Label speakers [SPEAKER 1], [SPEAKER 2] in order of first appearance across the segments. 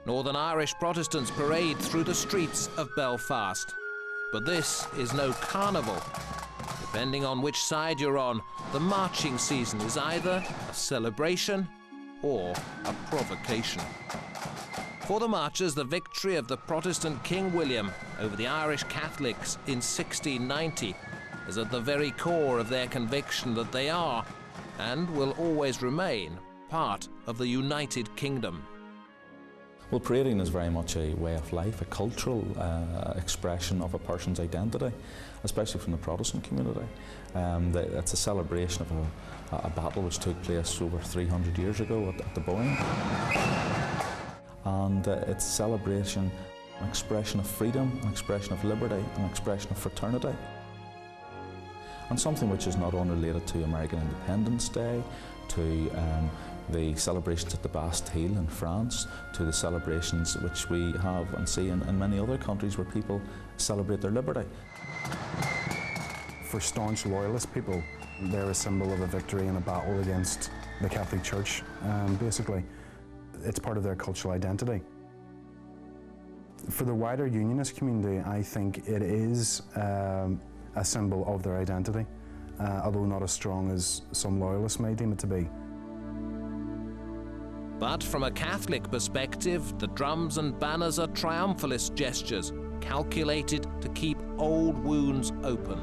[SPEAKER 1] Northern Irish Protestants parade through the streets of Belfast. But this is no carnival. Depending on which side you're on, the marching season is either a celebration or a provocation. For the marchers, the victory of the Protestant King William over the Irish Catholics in 1690 is at the very core of their conviction that they are, and will always remain, part of the United Kingdom.
[SPEAKER 2] Well, parading is very much a way of life, a cultural expression of a person's identity, especially from the Protestant community. It's a celebration of a battle which took place over 300 years ago at the Boyne. And it's a celebration, an expression of freedom, an expression of liberty, an expression of fraternity. And something which is not only related to American Independence Day, to the celebrations at the Bastille in France, to the celebrations which we have and see in many other countries where people celebrate their liberty.
[SPEAKER 3] For staunch loyalist people, they're a symbol of a victory in a battle against the Catholic Church. Basically, it's part of their cultural identity. For the wider unionist community, I think it is a symbol of their identity, although not as strong as some loyalists may deem it to be.
[SPEAKER 1] But from a Catholic perspective, the drums and banners are triumphalist gestures, calculated to keep old wounds open.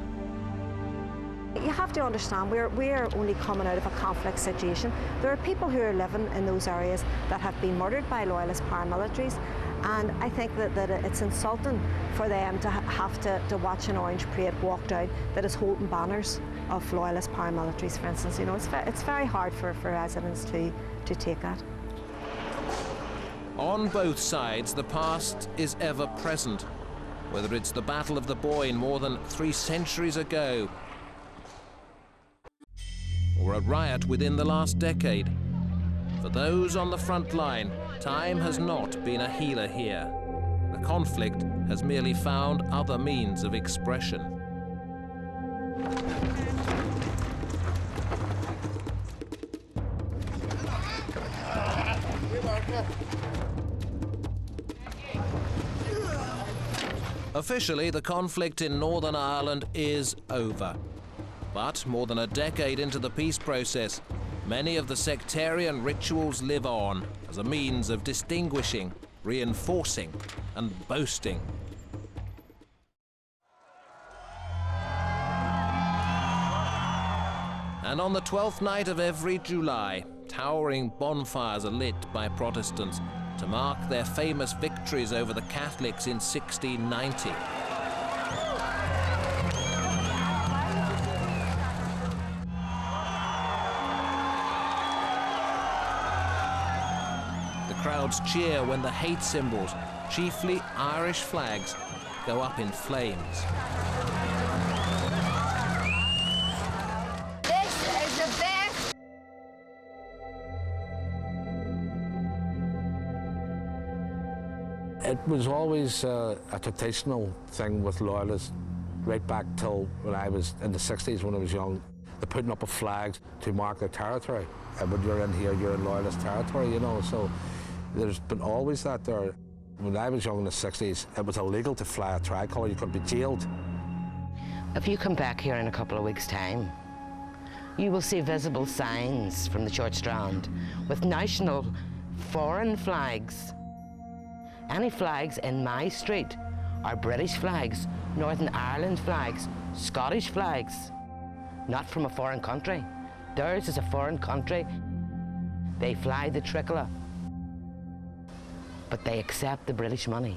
[SPEAKER 4] You have to understand, we're only coming out of a conflict situation. There are people who are living in those areas that have been murdered by loyalist paramilitaries, and I think that it's insulting for them to have to watch an orange parade walk down that is holding banners of loyalist paramilitaries, for instance. You know, it's very hard for residents to take that.
[SPEAKER 1] On both sides, the past is ever present, whether it's the Battle of the Boyne more than 3 centuries ago, or a riot within the last decade. For those on the front line, time has not been a healer here. The conflict has merely found other means of expression. Officially, the conflict in Northern Ireland is over. But more than a decade into the peace process, many of the sectarian rituals live on as a means of distinguishing, reinforcing, and boasting. And on the 12th night of every July, towering bonfires are lit by Protestants to mark their famous victories over the Catholics in 1690. The crowds cheer when the hate symbols, chiefly Irish flags, go up in flames.
[SPEAKER 5] It was always a traditional thing with loyalists, right back till when I was in the 60s, when I was young. The putting up of flags to mark their territory. And when you're in here, you're in loyalist territory, you know, so there's been always that there. When I was young in the 60s, it was illegal to fly a tricolour. You could be jailed.
[SPEAKER 6] If you come back here in a couple of weeks' time, you will see visible signs from the church strand with national foreign flags. Any flags in my street are British flags, Northern Ireland flags, Scottish flags, not from a foreign country. Theirs is a foreign country. They fly the tricolour, but they accept the British money.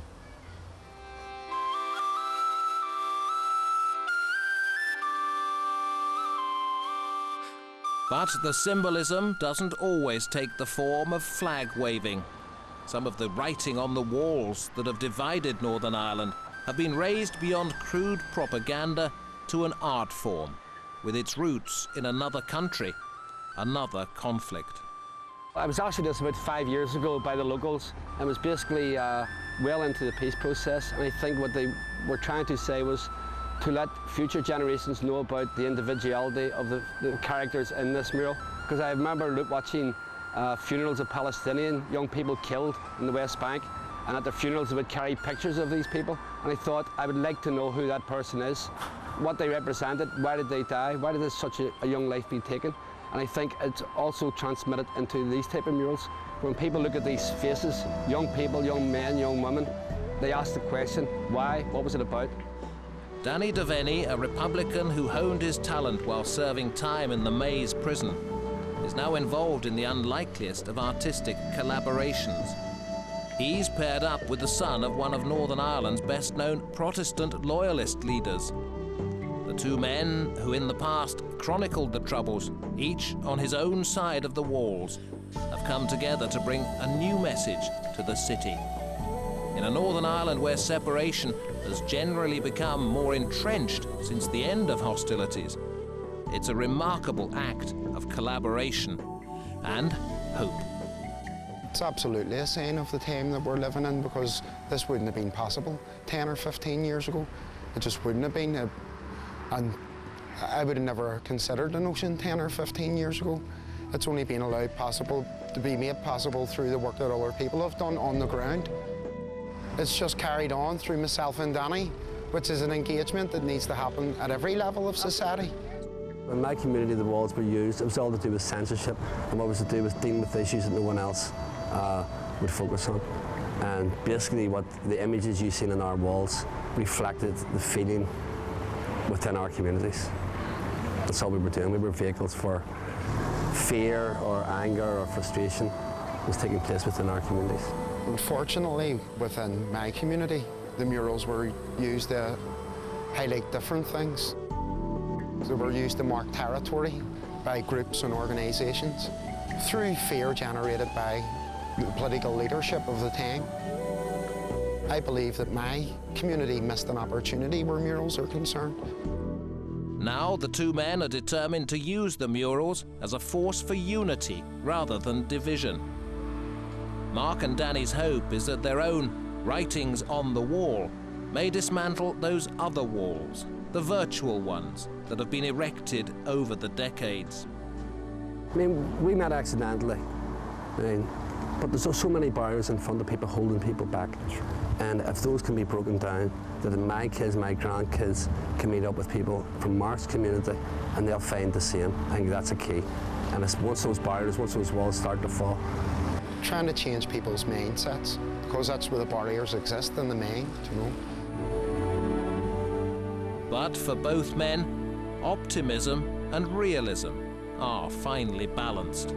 [SPEAKER 1] But the symbolism doesn't always take the form of flag waving. Some of the writing on the walls that have divided Northern Ireland have been raised beyond crude propaganda to an art form, with its roots in another country, another conflict.
[SPEAKER 7] I was actually just about 5 years ago by the locals. I was basically well into the peace process, and I think what they were trying to say was to let future generations know about the individuality of the characters in this mural. Because I remember watching funerals of Palestinian young people killed in the West Bank, and at their funerals they would carry pictures of these people, and I thought I would like to know who that person is, what they represented, why did they die, why did such a young life be taken. And I think it's also transmitted into these type of murals. When people look at these faces, young people, young men, young women, they ask the question, why, what was it about?
[SPEAKER 1] Danny Devaney, a Republican who honed his talent while serving time in the Maze prison, is now involved in the unlikeliest of artistic collaborations. He's paired up with the son of one of Northern Ireland's best-known Protestant loyalist leaders. The two men, who in the past chronicled the Troubles, each on his own side of the walls, have come together to bring a new message to the city. In a Northern Ireland where separation has generally become more entrenched since the end of hostilities, it's a remarkable act of collaboration and hope.
[SPEAKER 8] It's absolutely a sign of the time that we're living in, because this wouldn't have been possible 10 or 15 years ago. It just wouldn't have been. And I would have never considered the notion 10 or 15 years ago. It's only been allowed possible to be made possible through the work that other people have done on the ground. It's just carried on through myself and Danny, which is an engagement that needs to happen at every level of society.
[SPEAKER 9] In my community, the walls were used. It was all to do with censorship, and what was to do with dealing with issues that no one else would focus on. And basically, what the images you've seen on our walls reflected the feeling within our communities. That's all we were doing. We were vehicles for fear or anger or frustration was taking place within our communities.
[SPEAKER 8] Unfortunately, within my community, the murals were used to highlight different things. They were used to mark territory by groups and organisations through fear generated by the political leadership of the time. I believe that my community missed an opportunity where murals are concerned.
[SPEAKER 1] Now the two men are determined to use the murals as a force for unity rather than division. Mark and Danny's hope is that their own writings on the wall may dismantle those other walls, the virtual ones that have been erected over the decades.
[SPEAKER 9] I mean, we met accidentally, but there's so many barriers in front of people holding people back. And if those can be broken down, then my kids, my grandkids can meet up with people from Mark's community and they'll find the same. I think that's a key. And it's once those barriers, once those walls start to fall.
[SPEAKER 8] Trying to change people's mindsets, because that's where the barriers exist, in the mind, you know.
[SPEAKER 1] But for both men, optimism and realism are finely balanced.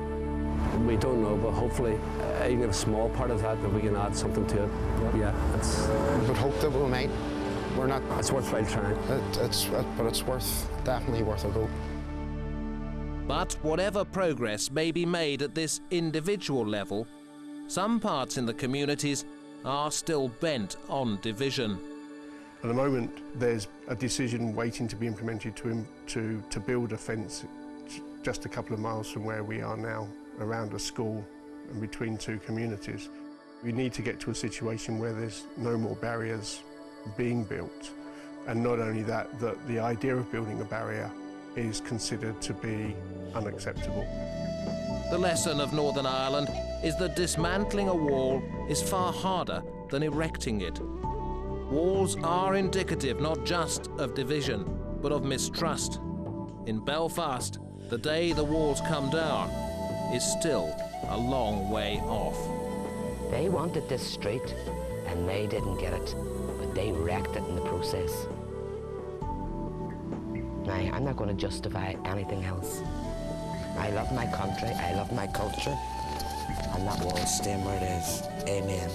[SPEAKER 9] We don't know, but hopefully, even a small part of that, we can add something to it. Yeah,
[SPEAKER 8] we would hope that we might. We're not.
[SPEAKER 9] It's worthwhile trying.
[SPEAKER 8] But it's definitely worth a go.
[SPEAKER 1] But whatever progress may be made at this individual level, some parts in the communities are still bent on division.
[SPEAKER 10] At the moment, there's a decision waiting to be implemented to build a fence just a couple of miles from where we are now, around a school and between two communities. We need to get to a situation where there's no more barriers being built. And not only that, that the idea of building a barrier is considered to be unacceptable.
[SPEAKER 1] The lesson of Northern Ireland is that dismantling a wall is far harder than erecting it. Walls are indicative not just of division, but of mistrust. In Belfast, the day the walls come down is still a long way off.
[SPEAKER 6] They wanted this street, and they didn't get it, but they wrecked it in the process. Now, I'm not going to justify anything else. I love my country, I love my culture, and that wall's staying where it is. Amen.